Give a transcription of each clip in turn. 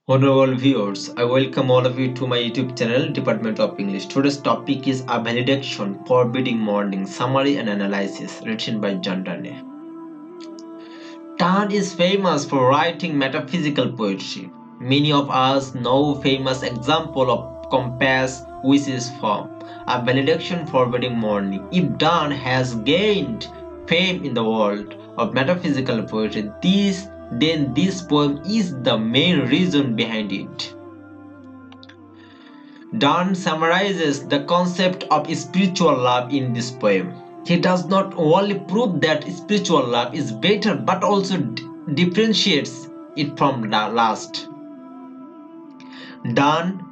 Honorable viewers, I welcome all of you to my YouTube channel, Department of English. Today's topic is a valediction, forbidding mourning, summary and analysis, written by Donne. Donne is famous for writing metaphysical poetry. Many of us know famous example of compass which is from a valediction forbidding mourning. If Donne has gained fame in the world of metaphysical poetry, then this poem is the main reason behind it. Donne summarizes the concept of spiritual love in this poem. He does not only prove that spiritual love is better but also differentiates it from the last. Donne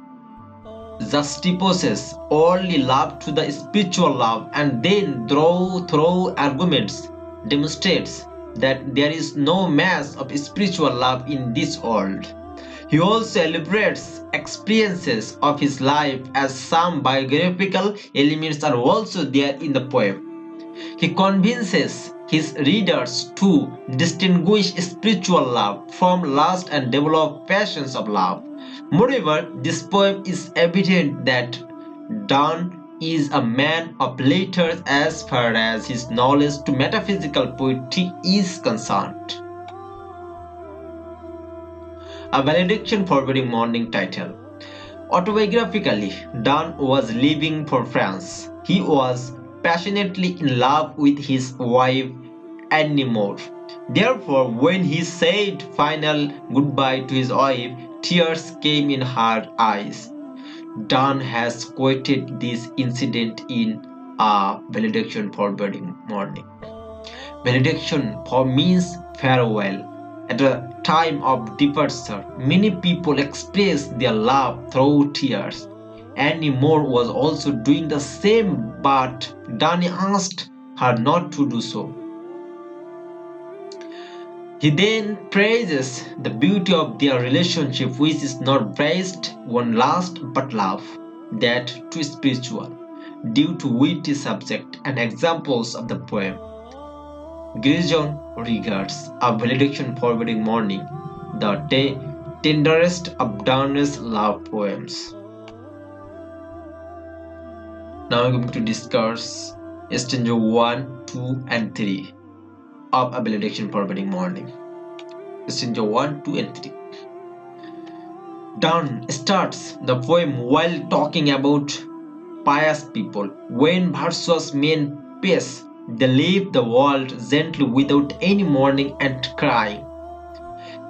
juxtaposes only love to the spiritual love and then through arguments demonstrates that there is no mass of spiritual love in this world. He also elaborates experiences of his life as some biographical elements are also there in the poem. He convinces his readers to distinguish spiritual love from lust and develop passions of love. Moreover, this poem is evident that Donne is a man of letters as far as his knowledge to metaphysical poetry is concerned. A valediction forbidding mourning title. Autobiographically, Donne was living for France. He was passionately in love with his wife Annie Moore. Therefore, when he said final goodbye to his wife, tears came in her eyes. Donne has quoted this incident in a valediction forbidding mourning. Valediction means farewell. At a time of departure, many people express their love through tears. Annie Moore was also doing the same, but Donne asked her not to do so. He then praises the beauty of their relationship, which is not based on lust but love, that too spiritual, due to witty subject and examples of the poem. Grijon regards a valediction forbidding mourning, the tenderest of Donne's love poems. Now I'm going to discuss stanza 1, 2, and 3 of a valediction forbidding mourning. Stanza 1, 2, and 3. Donne starts the poem while talking about pious people. When virtuous men pass, they leave the world gently without any mourning and crying.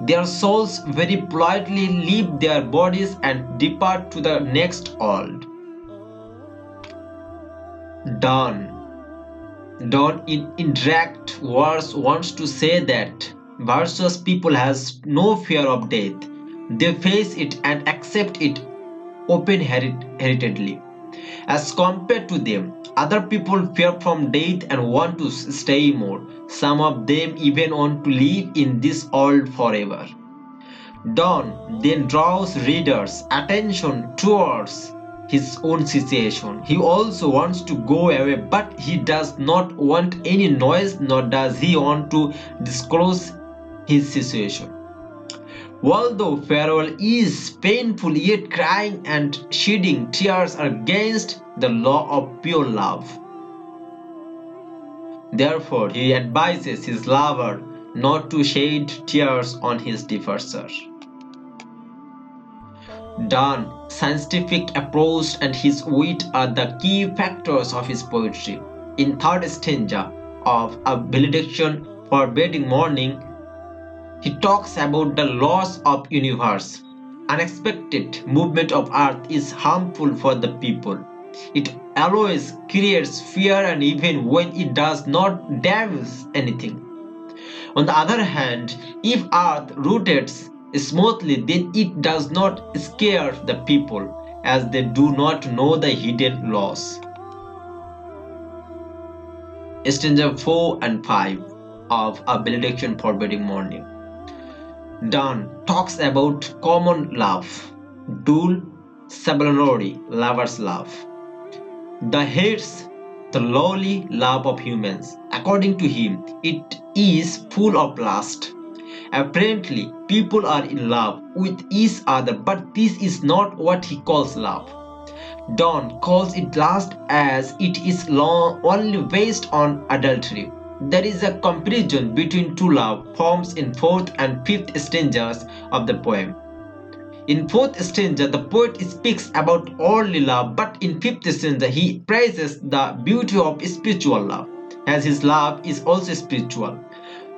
Their souls very politely leave their bodies and depart to the next world. Donne in indirect words wants to say that virtuous people has no fear of death. They face it and accept it open-heartedly. As compared to them, other people fear from death and want to stay more. Some of them even want to live in this world forever. Donne then draws readers' attention towards his own situation. He also wants to go away, but he does not want any noise, nor does he want to disclose his situation. Although farewell is painful, yet crying and shedding tears are against the law of pure love. Therefore, he advises his lover not to shed tears on his departure. Donne's scientific approach and his wit are the key factors of his poetry. In third stanza of A Valediction Forbidding Mourning, he talks about the loss of universe. Unexpected movement of earth is harmful for the people. It always creates fear and even when it does not damage anything. On the other hand, if earth rotates smoothly, then it does not scare the people as they do not know the hidden loss. Stanza 4 and 5 of A Valediction Forbidding Mourning. Donne talks about common love, dul sublunary lover's love. The hates the lowly love of humans. According to him, it is full of lust. Apparently, people are in love with each other, but this is not what he calls love. Donne calls it lust as it is only based on adultery. There is a comparison between two love forms in fourth and fifth stanzas of the poem. In fourth stanza, the poet speaks about worldly love, but in fifth stanza, he praises the beauty of spiritual love, as his love is also spiritual.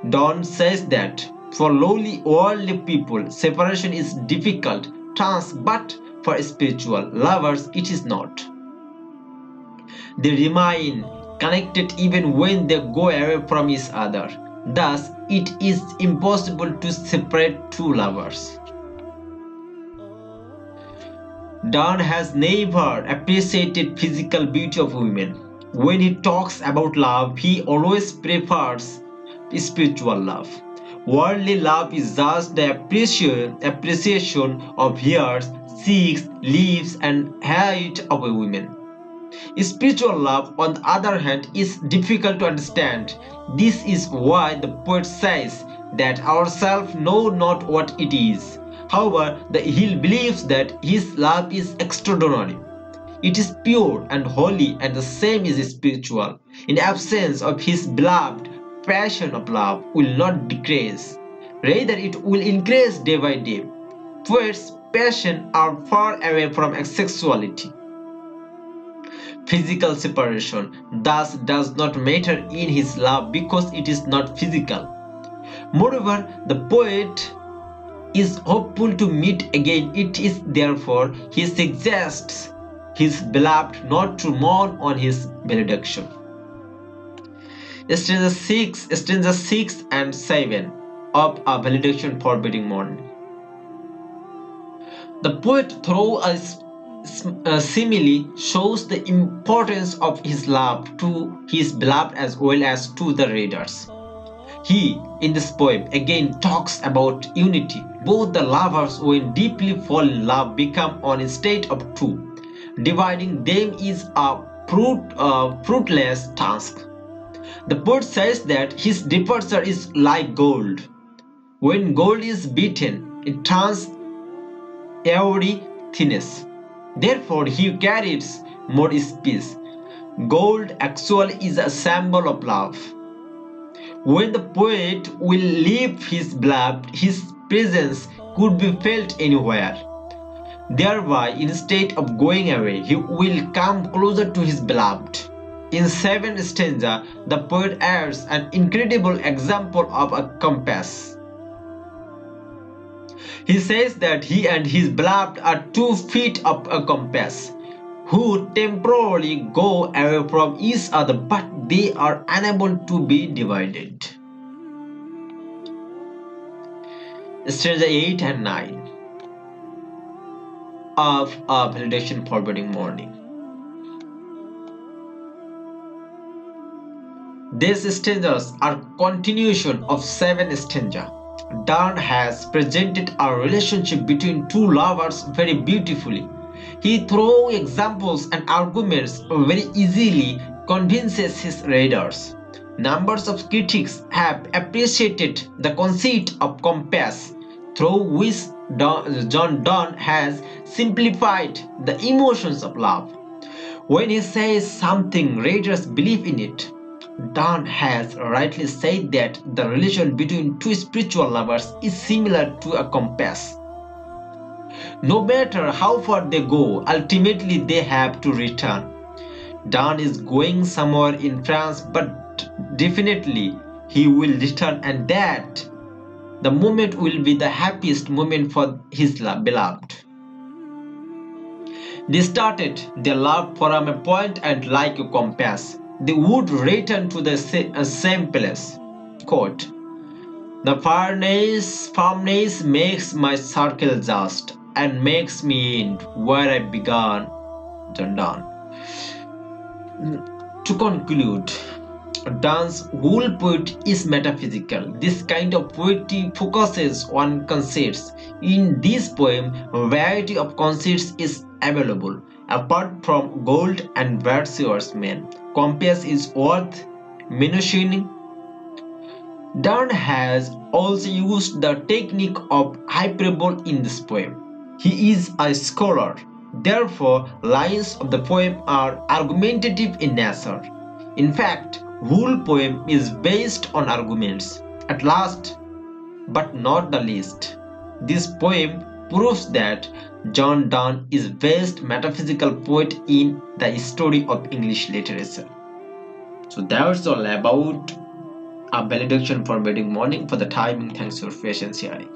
Donne says that for lowly worldly people, separation is difficult task, but for spiritual lovers, it is not. They remain connected even when they go away from each other. Thus, it is impossible to separate two lovers. Donne has never appreciated physical beauty of women. When he talks about love, he always prefers spiritual love. Worldly love is just the appreciation of hairs, cheeks, lips, and height of a woman. Spiritual love, on the other hand, is difficult to understand. This is why the poet says that ourselves know not what it is. However, he believes that his love is extraordinary. It is pure and holy, and the same is spiritual. In absence of his beloved, passion of love will not decrease. Rather, it will increase day by day. Poets' passion are far away from sexuality. Physical separation thus does not matter in his love because it is not physical. Moreover, the poet is hopeful to meet again. It is therefore he suggests his beloved not to mourn on his Valediction. Stanza 6 and 7 of A Valediction Forbidding Mourning. The poet, through a simile, shows the importance of his love to his beloved as well as to the readers. He, in this poem, again talks about unity. Both the lovers, when deeply fall in love, become on a state of two. Dividing them is a fruitless task. The poet says that his departure is like gold. When gold is beaten, it turns every thinness. Therefore, he carries more space. Gold actually is a symbol of love. When the poet will leave his beloved, his presence could be felt anywhere. Thereby, instead of going away, he will come closer to his beloved. In 7th stanza, the poet adds an incredible example of a compass. He says that he and his beloved are 2 feet of a compass, who temporarily go away from each other, but they are unable to be divided. Stanza 8 and 9 of A Valediction Forbidding Mourning. These stanzas are continuation of 7th stanza. Donne has presented a relationship between two lovers very beautifully. He, through examples and arguments, very easily convinces his readers. Numbers of critics have appreciated the conceit of compass, through which John Donne has simplified the emotions of love. When he says something, readers believe in it. Donne has rightly said that the relation between two spiritual lovers is similar to a compass. No matter how far they go, ultimately they have to return. Donne is going somewhere in France, but definitely he will return, and that the moment will be the happiest moment for his beloved. They started their love from a point, and like a compass, they would return to the same place. Quote, "The firmness makes my circle just, and makes me end where I began." John Donne. To conclude, Donne's whole poetry is metaphysical. This kind of poetry focuses on concepts. In this poem, a variety of concepts is available. Apart from gold and virtuous men, compass is worth mentioning. Donne has also used the technique of hyperbole in this poem. He is a scholar, therefore, lines of the poem are argumentative in nature. In fact, whole poem is based on arguments. At last, but not the least, this poem proves that John Donne is best metaphysical poet in the history of English literature. So that's all about a valediction for wedding morning. For the timing, thanks for your patience sharing.